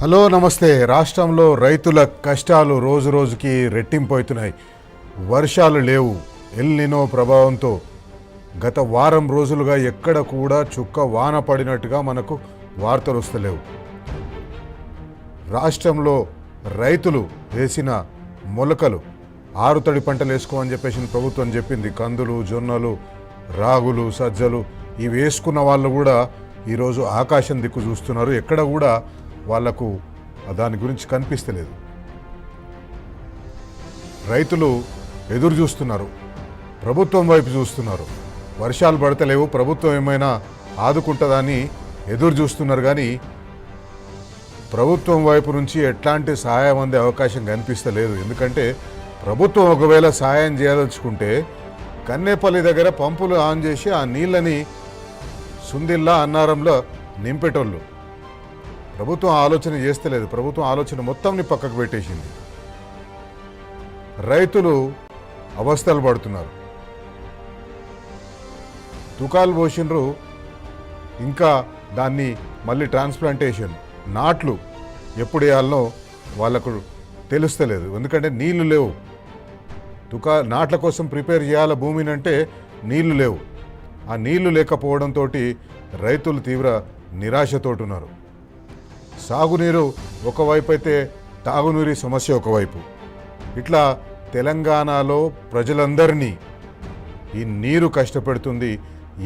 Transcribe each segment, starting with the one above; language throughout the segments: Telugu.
హలో నమస్తే. రాష్ట్రంలో రైతుల కష్టాలు రోజు రోజుకి రెట్టింపవుతున్నాయి. వర్షాలు లేవు. ఎల్ నినో ప్రభావంతో గత వారం రోజులుగా ఎక్కడ కూడా చుక్క వాన పడినట్టుగా మనకు వార్తలు వస్తలేవు. రాష్ట్రంలో రైతులు వేసిన మొలకలు ఆరుతడి పంటలు వేసుకోమని చెప్పేసి ప్రభుత్వం చెప్పింది. కందులు, జొన్నలు, రాగులు, సజ్జలు ఇవి వేసుకున్న వాళ్ళు కూడా ఈరోజు ఆకాశం దిక్కు చూస్తున్నారు. ఎక్కడ కూడా వాళ్లకు దాని గురించి కనిపిస్తలేదు. రైతులు ఎదురు చూస్తున్నారు, ప్రభుత్వం వైపు చూస్తున్నారు. వర్షాలు పడతలేవు, ప్రభుత్వం ఏమైనా ఆదుకుంటుందని ఎదురు చూస్తున్నారు. కానీ ప్రభుత్వం వైపు నుంచి ఎట్లాంటి సహాయం అందే అవకాశం కనిపిస్తలేదు. ఎందుకంటే ప్రభుత్వం ఒకవేళ సహాయం చేయదలుచుకుంటే కన్నేపల్లి దగ్గర పంపులు ఆన్ చేసి ఆ నీళ్ళని సుందిల్లా, అన్నారంలో నింపేటోళ్ళు. ప్రభుత్వం ఆలోచన చేస్తలేదు. ప్రభుత్వం ఆలోచన మొత్తంని పక్కకు పెట్టేసింది. రైతులు అవస్థలు పడుతున్నారు. తుకాలు పోసిండ్రు, ఇంకా దాన్ని మళ్ళీ ట్రాన్స్ప్లాంటేషన్ నాట్లు ఎప్పుడు వేయాలనో వాళ్ళకు తెలుస్తలేదు. ఎందుకంటే నీళ్లు లేవు. నాట్ల కోసం ప్రిపేర్ చేయాల భూమిని అంటే నీళ్లు లేవు. ఆ నీళ్లు లేకపోవడంతో రైతులు తీవ్ర నిరాశతోటి ఉన్నారు. సాగునీరు ఒకవైపు అయితే తాగునీరు సమస్య ఒకవైపు. ఇట్లా తెలంగాణలో ప్రజలందరినీ ఈ నీరు కష్టపెడుతుంది.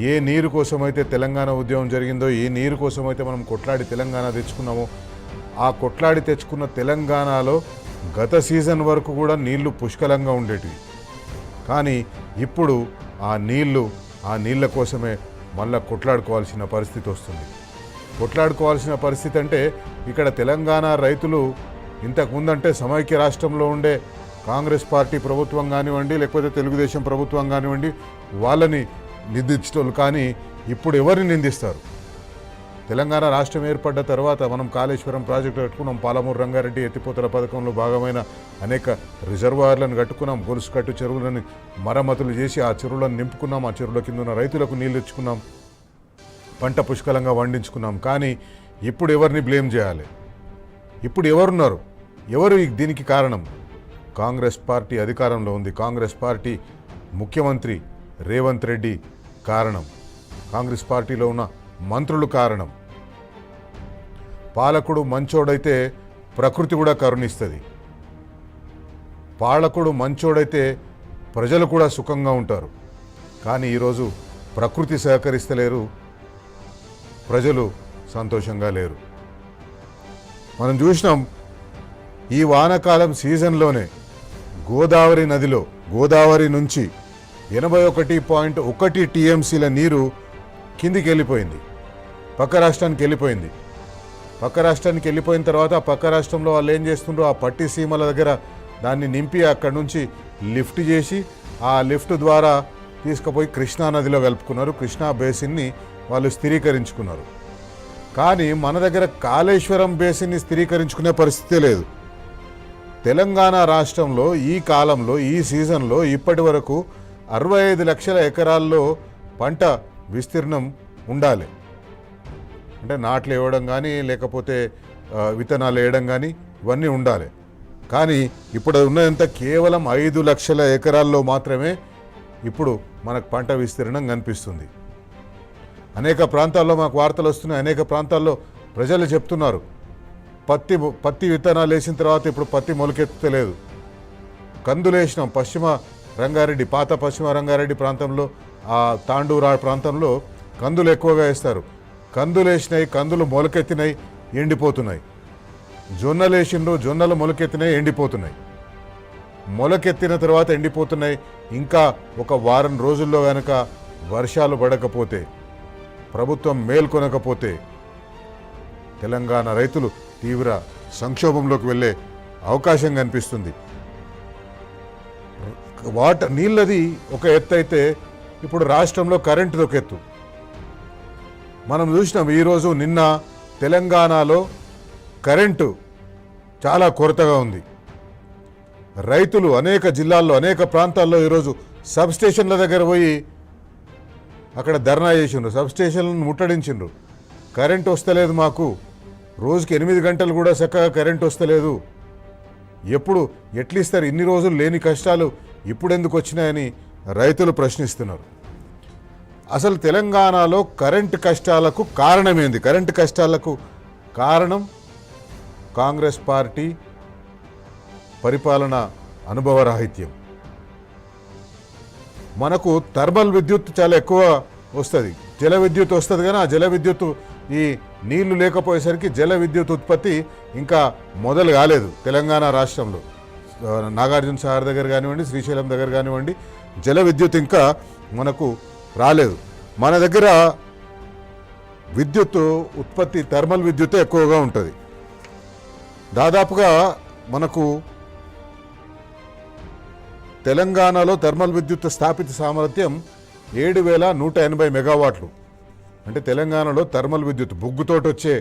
ఏ నీరు కోసమైతే తెలంగాణ ఉద్యమం జరిగిందో, ఏ నీరు కోసమైతే మనం కొట్లాడి తెలంగాణ తెచ్చుకున్నామో, ఆ కొట్లాడి తెచ్చుకున్న తెలంగాణలో గత సీజన్ వరకు కూడా నీళ్లు పుష్కలంగా ఉండేటివి. కానీ ఇప్పుడు ఆ నీళ్ల కోసమే మళ్ళా కొట్లాడుకోవాల్సిన పరిస్థితి వస్తుంది. కొట్లాడుకోవాల్సిన పరిస్థితి అంటే ఇక్కడ తెలంగాణ రైతులు ఇంతకుముందంటే సమైక్య రాష్ట్రంలో ఉండే కాంగ్రెస్ పార్టీ ప్రభుత్వం కానివ్వండి, లేకపోతే తెలుగుదేశం ప్రభుత్వం కానివ్వండి, వాళ్ళని నిందించటోళ్ళు. కానీ ఇప్పుడు ఎవరిని నిందిస్తారు? తెలంగాణ రాష్ట్రం ఏర్పడ్డ తర్వాత మనం కాళేశ్వరం ప్రాజెక్టు కట్టుకున్నాం, పాలమూరు రంగారెడ్డి ఎత్తిపోతల పథకంలో భాగమైన అనేక రిజర్వాయర్లను కట్టుకున్నాం, గొలుసు కట్టు చెరువులను మరమ్మతులు చేసి ఆ చెరువులను నింపుకున్నాం, ఆ చెరువుల కింద ఉన్న రైతులకు నీళ్ళు ఇచ్చుకున్నాం, పంట పుష్కలంగా వండించుకున్నాం. కానీ ఇప్పుడు ఎవరిని బ్లేమ్ చేయాలి? ఇప్పుడు ఎవరున్నారు? ఎవరు దీనికి కారణం? కాంగ్రెస్ పార్టీ అధికారంలో ఉంది. కాంగ్రెస్ పార్టీ ముఖ్యమంత్రి రేవంత్ రెడ్డి కారణం. కాంగ్రెస్ పార్టీలో ఉన్న మంత్రులు కారణం. పాలకుడు మంచోడైతే ప్రకృతి కూడా కరుణిస్తుంది. పాలకుడు మంచోడైతే ప్రజలు కూడా సుఖంగా ఉంటారు. కానీ ఈరోజు ప్రకృతి సహకరిస్తలేరు, ప్రజలు సంతోషంగా లేరు. మనం చూసినాం ఈ వానాకాలం సీజన్లోనే గోదావరి నదిలో గోదావరి నుంచి 81.1 టీఎంసీల నీరు కిందికి వెళ్ళిపోయింది, పక్క రాష్ట్రానికి వెళ్ళిపోయింది. పక్క రాష్ట్రానికి వెళ్ళిపోయిన తర్వాత ఆ పక్క రాష్ట్రంలో వాళ్ళు ఏం చేస్తుండ్రో ఆ పట్టి సీమల దగ్గర దాన్ని నింపి అక్కడి నుంచి లిఫ్ట్ చేసి ఆ లిఫ్ట్ ద్వారా తీసుకుపోయి కృష్ణా నదిలో కలుపుకున్నారు. కృష్ణా బేసిన్ని వాళ్ళు స్థిరీకరించుకున్నారు. కానీ మన దగ్గర కాళేశ్వరం బేసిన్ని స్థిరీకరించుకునే పరిస్థితే లేదు. తెలంగాణ రాష్ట్రంలో ఈ కాలంలో, ఈ సీజన్లో ఇప్పటి వరకు 65 లక్షల ఎకరాల్లో పంట విస్తీర్ణం ఉండాలి. అంటే నాట్లు వేయడం కానీ, లేకపోతే విత్తనాలు వేయడం కానీ ఇవన్నీ ఉండాలి. కానీ ఇప్పుడు ఉన్నదంతా కేవలం 5 లక్షల ఎకరాల్లో మాత్రమే ఇప్పుడు మనకు పంట విస్తీర్ణం కనిపిస్తుంది. అనేక ప్రాంతాల్లో మాకు వార్తలు వస్తున్నాయి. అనేక ప్రాంతాల్లో ప్రజలు చెప్తున్నారు, పత్తి విత్తనాలు వేసిన తర్వాత ఇప్పుడు పత్తి మొలకెత్తలేదు. కందులు వేసినాం. పశ్చిమ రంగారెడ్డి, పాత పశ్చిమ రంగారెడ్డి ప్రాంతంలో, ఆ తాండూరా ప్రాంతంలో కందులు ఎక్కువగా వేస్తారు. కందులు వేసినాయి, కందులు మొలకెత్తినాయి, ఎండిపోతున్నాయి. జొన్నలు వేసిండ్రు, జొన్నలు మొలకెత్తినాయి, ఎండిపోతున్నాయి. మొలకెత్తిన తర్వాత ఎండిపోతున్నాయి. ఇంకా ఒక వారం రోజుల్లో కనుక వర్షాలు పడకపోతే, ప్రభుత్వం మేల్కొనకపోతే తెలంగాణ రైతులు తీవ్ర సంక్షోభంలోకి వెళ్ళే అవకాశం కనిపిస్తుంది. నీళ్ళది ఒక ఎత్తు అయితే ఇప్పుడు రాష్ట్రంలో కరెంటుది ఒక ఎత్తు. మనం చూసినాం ఈరోజు నిన్న తెలంగాణలో కరెంటు చాలా కొరతగా ఉంది. రైతులు అనేక జిల్లాల్లో, అనేక ప్రాంతాల్లో ఈరోజు సబ్స్టేషన్ల దగ్గర పోయి అక్కడ ధర్నా చేసిండ్రు, సబ్స్టేషన్లను ముట్టడించిండ్రు. కరెంట్ వస్తలేదు మాకు, రోజుకి 8 గంటలు కూడా చక్కగా కరెంట్ వస్తలేదు. ఎప్పుడు ఎట్లిస్తారు? ఇన్ని రోజులు లేని కష్టాలు ఇప్పుడెందుకు వచ్చినాయని రైతులు ప్రశ్నిస్తున్నారు. అసలు తెలంగాణలో కరెంటు కష్టాలకు కారణమేంది? కరెంటు కష్టాలకు కారణం కాంగ్రెస్ పార్టీ పరిపాలన అనుభవరాహిత్యం. మనకు థర్మల్ విద్యుత్ చాలా ఎక్కువ వస్తుంది, జల విద్యుత్ వస్తుంది. కానీ ఆ జల విద్యుత్ ఈ నీళ్లు లేకపోయేసరికి జల విద్యుత్ ఉత్పత్తి ఇంకా మొదలు కాలేదు తెలంగాణ రాష్ట్రంలో. నాగార్జున సాగర్ దగ్గర కానివ్వండి, శ్రీశైలం దగ్గర కానివ్వండి, జల విద్యుత్ ఇంకా మనకు రాలేదు. మన దగ్గర విద్యుత్ ఉత్పత్తి థర్మల్ విద్యుత్ ఎక్కువగా ఉంటుంది. దాదాపుగా మనకు తెలంగాణలో థర్మల్ విద్యుత్ స్థాపిత సామర్థ్యం 7,180 మెగావాట్లు. అంటే తెలంగాణలో థర్మల్ విద్యుత్ బొగ్గుతోటి వచ్చే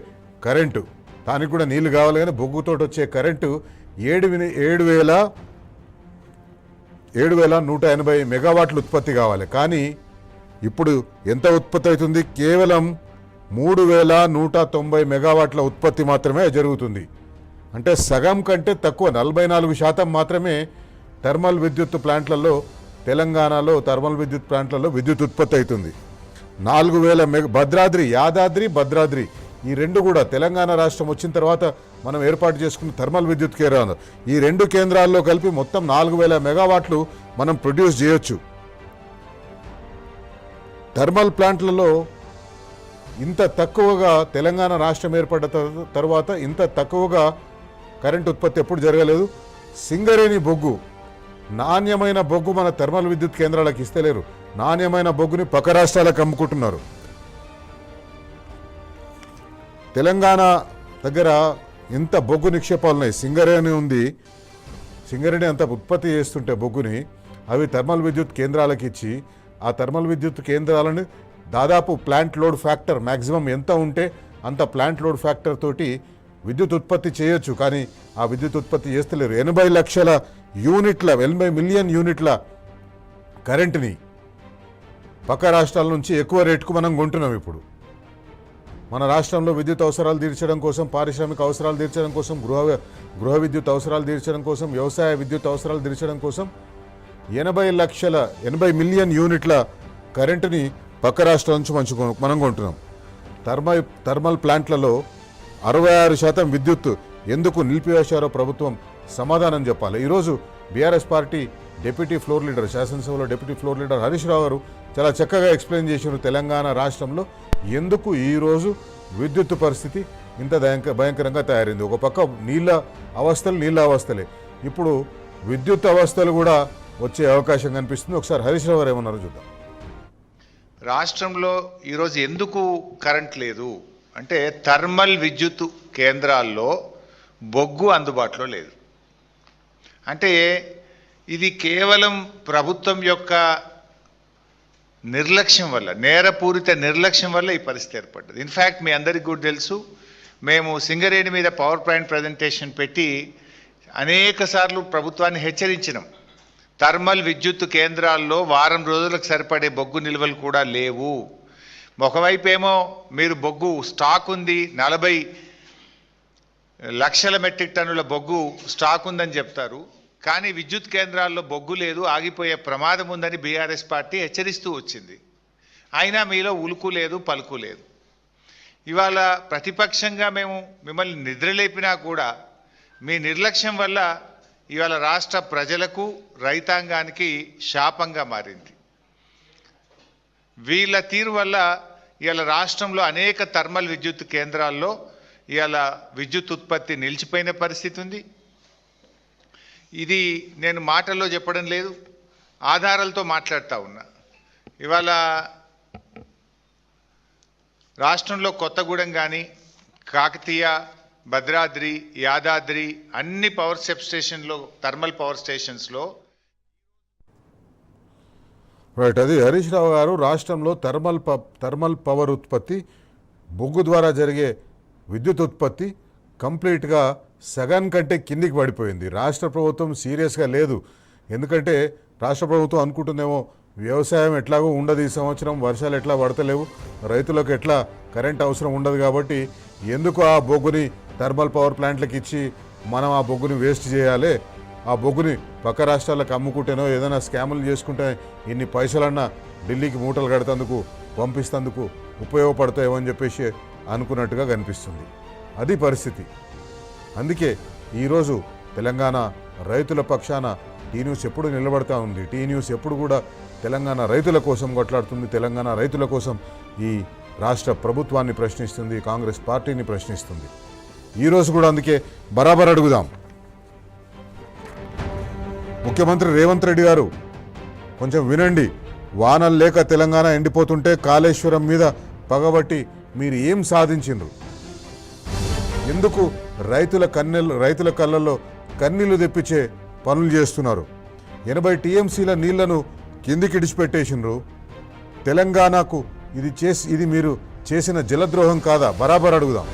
కరెంటు, దానికి కూడా నీళ్లు కావాలి కానీ బొగ్గుతోటి వచ్చే కరెంటు 7,180 మెగావాట్లు ఉత్పత్తి కావాలి. కానీ ఇప్పుడు ఎంత ఉత్పత్తి అవుతుంది? కేవలం 3,190 మెగావాట్ల ఉత్పత్తి మాత్రమే జరుగుతుంది. అంటే సగం కంటే తక్కువ, 44% మాత్రమే థర్మల్ విద్యుత్ ప్లాంట్లలో, తెలంగాణలో థర్మల్ విద్యుత్ ప్లాంట్లలో విద్యుత్ ఉత్పత్తి అవుతుంది. 4,000 భద్రాద్రి, యాదాద్రి, భద్రాద్రి ఈ రెండు కూడా తెలంగాణ రాష్ట్రం వచ్చిన తర్వాత మనం ఏర్పాటు చేసుకున్న థర్మల్ విద్యుత్ కేంద్రాలు, ఈ రెండు కేంద్రాల్లో కలిపి మొత్తం 4,000 మెగావాట్లు మనం ప్రొడ్యూస్ చేయొచ్చు. థర్మల్ ప్లాంట్లలో ఇంత తక్కువగా, తెలంగాణ రాష్ట్రం ఏర్పడ్డ తర్వాత ఇంత తక్కువగా కరెంట్ ఉత్పత్తి ఎప్పుడు జరగలేదు. సింగరేణి బొగ్గు, నాణ్యమైన బొగ్గు మన థర్మల్ విద్యుత్ కేంద్రాలకు ఇస్తలేరు. నాణ్యమైన బొగ్గుని పక్క రాష్ట్రాలకు అమ్ముకుంటున్నారు. తెలంగాణ దగ్గర ఎంత బొగ్గు నిక్షేపాలు ఉన్నాయి. సింగరేణి ఉంది, సింగరేణి అంత ఉత్పత్తి చేస్తుంటే బొగ్గుని అవి థర్మల్ విద్యుత్ కేంద్రాలకు ఇచ్చి, ఆ థర్మల్ విద్యుత్ కేంద్రాలను దాదాపు ప్లాంట్ లోడ్ ఫ్యాక్టర్ మ్యాక్సిమం ఎంత ఉంటే అంత ప్లాంట్ లోడ్ ఫ్యాక్టర్ తోటి విద్యుత్ ఉత్పత్తి చేయొచ్చు. కానీ ఆ విద్యుత్ ఉత్పత్తి చేస్తలేరు. 80 లక్షల యూనిట్ల, 80 మిలియన్ యూనిట్ల కరెంటుని పక్క రాష్ట్రాల నుంచి ఎక్కువ రేటుకు మనం కొంటున్నాం. ఇప్పుడు మన రాష్ట్రంలో విద్యుత్ అవసరాలు తీర్చడం కోసం, పారిశ్రామిక అవసరాలు తీర్చడం కోసం, గృహ విద్యుత్ అవసరాలు తీర్చడం కోసం, వ్యవసాయ విద్యుత్ అవసరాలు తీర్చడం కోసం 80 మిలియన్ యూనిట్ల కరెంటుని పక్క రాష్ట్రాల నుంచి మనం కొంటున్నాం. థర్మల్ ప్లాంట్లలో 66% విద్యుత్ ఎందుకు నిలిపివేశారో ప్రభుత్వం సమాధానం చెప్పాలి. ఈరోజు BRS party deputy floor leader, శాసనసభలో deputy floor leader Harish Rao గారు చాలా చక్కగా ఎక్స్ప్లెయిన్ చేశారు తెలంగాణ రాష్ట్రంలో ఎందుకు ఈరోజు విద్యుత్ పరిస్థితి ఇంత భయంకరంగా తయారైంది. ఒక పక్క నీళ్ళ అవస్థలే, ఇప్పుడు విద్యుత్ అవస్థలు కూడా వచ్చే అవకాశం కనిపిస్తుంది. ఒకసారి హరీష్ రావు గారు ఏమన్నారో చూద్దాం. రాష్ట్రంలో ఈరోజు ఎందుకు కరెంట్ లేదు అంటే థర్మల్ విద్యుత్ కేంద్రాల్లో బొగ్గు అందుబాటులో లేదు. అంటే ఇది కేవలం ప్రభుత్వం యొక్క నిర్లక్ష్యం వల్ల, నేరపూరిత నిర్లక్ష్యం వల్ల ఈ పరిస్థితి ఏర్పడ్డది. ఇన్ఫ్యాక్ట్ మీ అందరికీ కూడా తెలుసు, మేము సింగరేణి మీద పవర్ పాయింట్ ప్రజెంటేషన్ పెట్టి అనేక సార్లు ప్రభుత్వాన్ని హెచ్చరించినాం. థర్మల్ విద్యుత్ కేంద్రాల్లో వారం రోజులకు సరిపడే బొగ్గు నిల్వలు కూడా లేవు. ఒకవైపు ఏమో మీరు బొగ్గు స్టాక్ ఉంది, 40 లక్షల మెట్రిక్ టన్నుల బొగ్గు స్టాక్ ఉందని చెప్తారు. కానీ విద్యుత్ కేంద్రాల్లో బొగ్గు లేదు, ఆగిపోయే ప్రమాదం ఉందని బీఆర్ఎస్ పార్టీ హెచ్చరిస్తూ వచ్చింది. అయినా మీలో ఉలుకు లేదు, పలుకు లేదు. ఇవాళ ప్రతిపక్షంగా మేము మిమ్మల్ని నిద్రలేపినా కూడా మీ నిర్లక్ష్యం వల్ల ఇవాళ రాష్ట్ర ప్రజలకు, రైతాంగానికి శాపంగా మారింది. వీళ్ళ తీరు వల్ల ఇవాళ రాష్ట్రంలో అనేక థర్మల్ విద్యుత్ కేంద్రాల్లో ఇవాళ విద్యుత్ ఉత్పత్తి నిలిచిపోయిన పరిస్థితి ఉంది. ఇది నేను మాటల్లో చెప్పడం లేదు, ఆధారాలతో మాట్లాడుతూ ఉన్నా. ఇవాళ రాష్ట్రంలో కొత్తగూడెం కానీ, కాకతీయ, భద్రాద్రి, యాదాద్రి అన్ని పవర్ సబ్ స్టేషన్లో, థర్మల్ పవర్ స్టేషన్స్లో రైట్. అది హరీష్ రావు గారు. రాష్ట్రంలో థర్మల్ పవర్ ఉత్పత్తి, బొగ్గు ద్వారా జరిగే విద్యుత్ ఉత్పత్తి కంప్లీట్గా సగం కంటే కిందికి పడిపోయింది. రాష్ట్ర ప్రభుత్వం సీరియస్గా లేదు. ఎందుకంటే రాష్ట్ర ప్రభుత్వం అనుకుంటుందేమో వ్యవసాయం ఎట్లాగో ఉండదు ఈ సంవత్సరం, వర్షాలు ఎట్లా పడతలేవు, రైతులకు ఎట్లా కరెంట్ అవసరం ఉండదు కాబట్టి ఎందుకు ఆ బొగ్గుని థర్మల్ పవర్ ప్లాంట్లకు ఇచ్చి మనం ఆ బొగ్గుని వేస్ట్ చేయాలి, ఆ బొగ్గుని పక్క రాష్ట్రాలకు అమ్ముకుంటేనో ఏదైనా స్కాములు చేసుకుంటే ఇన్ని పైసలన్నా ఢిల్లీకి మూటలు కడతందుకు పంపిస్తందుకు ఉపయోగపడతాయేమని చెప్పేసి అనుకున్నట్టుగా కనిపిస్తుంది. అది పరిస్థితి. అందుకే ఈరోజు తెలంగాణ రైతుల పక్షాన టీ న్యూస్ ఎప్పుడు నిలబడతా ఉంది. టీ న్యూస్ ఎప్పుడు కూడా తెలంగాణ రైతుల కోసం కొట్లాడుతుంది. తెలంగాణ రైతుల కోసం ఈ రాష్ట్ర ప్రభుత్వాన్ని ప్రశ్నిస్తుంది, కాంగ్రెస్ పార్టీని ప్రశ్నిస్తుంది. ఈరోజు కూడా అందుకే బరాబర్ అడుగుదాం. ముఖ్యమంత్రి రేవంత్ రెడ్డి గారు కొంచెం వినండి. వానలు లేక తెలంగాణ ఎండిపోతుంటే కాళేశ్వరం మీద పగబట్టి మీరు ఏం సాధించిండ్రు? ఎందుకు రైతుల కళ్ళల్లో కన్నీళ్లు తెప్పించే పనులు చేస్తున్నారు? 80 టీఎంసీల నీళ్లను కిందికి ఇడిచిపెట్టేసిండ్రు. తెలంగాణకు ఇది మీరు చేసిన జలద్రోహం కాదా? బరాబర్ అడుగుదాం.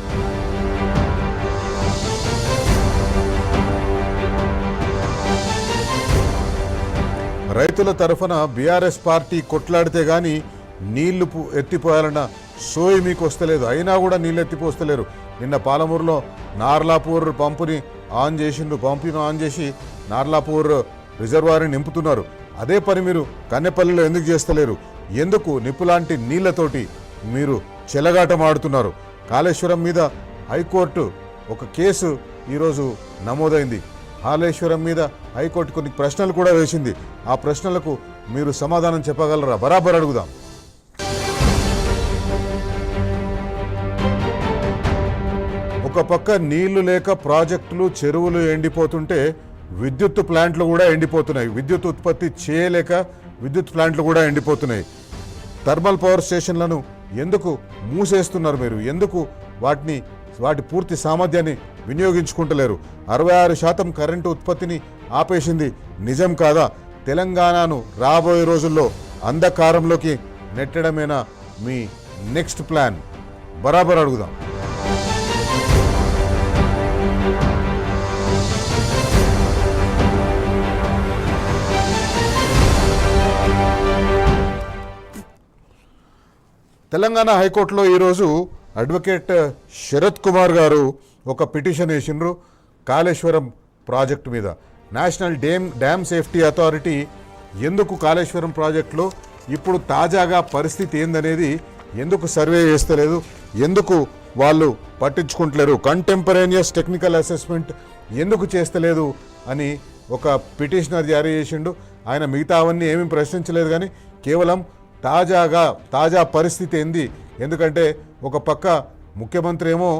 రైతుల తరఫున బీఆర్ఎస్ పార్టీ కొట్లాడితే కానీ నీళ్లు ఎత్తిపోయాలన్న సోయి మీకు వస్తలేదు. అయినా కూడా నీళ్ళు ఎత్తిపోస్తలేరు. నిన్న పాలమూరులో నార్లాపూర్ పంపుని ఆన్ చేసి నార్లాపూర్ రిజర్వాయర్ని నింపుతున్నారు. అదే పని మీరు కన్నెపల్లిలో ఎందుకు చేస్తలేరు? ఎందుకు నిప్పులాంటి నీళ్లతోటి మీరు చెలగాటం ఆడుతున్నారు? కాళేశ్వరం మీద హైకోర్టు ఒక కేసు ఈరోజు నమోదైంది. కాళేశ్వరం మీద హైకోర్టు కొన్ని ప్రశ్నలు కూడా వేసింది. ఆ ప్రశ్నలకు మీరు సమాధానం చెప్పగలరా? బరాబర్ అడుగుదాం. ఒక పక్క నీళ్లు లేక ప్రాజెక్టులు చెరువులు ఎండిపోతుంటే విద్యుత్ ప్లాంట్లు కూడా ఎండిపోతున్నాయి. విద్యుత్ ఉత్పత్తి చేయలేక విద్యుత్ ప్లాంట్లు కూడా ఎండిపోతున్నాయి. థర్మల్ పవర్ స్టేషన్లను ఎందుకు మూసేస్తున్నారు మీరు? ఎందుకు వాటి పూర్తి సామర్థ్యాన్ని వినియోగించుకుంటలేరు? 66% కరెంటు ఉత్పత్తిని ఆపేసింది నిజం కాదా? తెలంగాణను రాబోయే రోజుల్లో అంధకారంలోకి నెట్టడమేనా మీ నెక్స్ట్ ప్లాన్? బరాబర్ అడుగుదాం. తెలంగాణ హైకోర్టులో ఈరోజు అడ్వకేట్ శరత్ కుమార్ గారు ఒక పిటిషన్ వేసిండ్రు కాళేశ్వరం ప్రాజెక్టు మీద. నేషనల్ డ్యామ్ సేఫ్టీ అథారిటీ ఎందుకు కాళేశ్వరం ప్రాజెక్టులో ఇప్పుడు తాజాగా పరిస్థితి ఏందనేది ఎందుకు సర్వే చేస్తలేదు, ఎందుకు వాళ్ళు పట్టించుకుంటలేరు, కంటెంపరేనియస్ టెక్నికల్ అసెస్మెంట్ ఎందుకు చేస్తలేదు అని ఒక పిటిషనర్ జారీ చేసిండు. ఆయన మిగతా అవన్నీ ఏమీ ప్రశ్నించలేదు, కానీ కేవలం తాజా పరిస్థితి ఏంది? ఎందుకంటే ఒక పక్క ముఖ్యమంత్రి ఏమో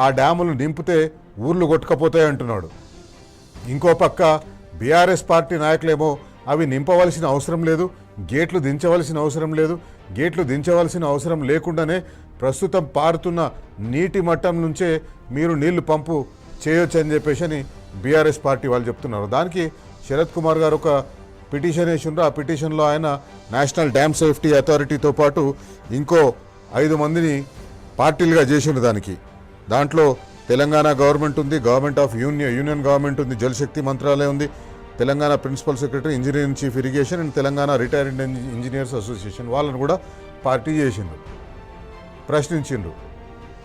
ఆ డ్యాములు నింపితే ఊర్లు కొట్టుకపోతాయి అంటున్నాడు. ఇంకో పక్క బీఆర్ఎస్ పార్టీ నాయకులేమో అవి నింపవలసిన అవసరం లేదు, గేట్లు దించవలసిన అవసరం లేదు, గేట్లు దించవలసిన అవసరం లేకుండానే ప్రస్తుతం పారుతున్న నీటి మట్టం నుంచే మీరు నీళ్లు పంపు చేయొచ్చు అని చెప్పేసి బీఆర్ఎస్ పార్టీ వాళ్ళు చెప్తున్నారు. దానికి శరత్ కుమార్ గారు ఒక పిటిషన్ వేసిండ్రు. ఆ పిటిషన్లో ఆయన నేషనల్ డ్యామ్ సేఫ్టీ అథారిటీతో పాటు ఇంకో 5 మందిని పార్టీలుగా చేసిండ్రు. దాంట్లో తెలంగాణ గవర్నమెంట్ ఉంది, గవర్నమెంట్ ఆఫ్ యూనియన్ గవర్నమెంట్ ఉంది, జలశక్తి మంత్రాలయం ఉంది, Telangana principal secretary, engineering chief irrigation and Telangana retired engineers association వాళ్ళని కూడా పార్టీ చేసిండ్రు, ప్రశ్నించిండ్రు.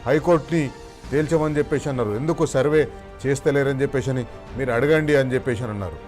హైకోర్టుని తేల్చమని చెప్పేసి అన్నారు. ఎందుకు సర్వే చేస్తలేరని చెప్పేసి మీరు అడగండి అని చెప్పేసి అన్నారు.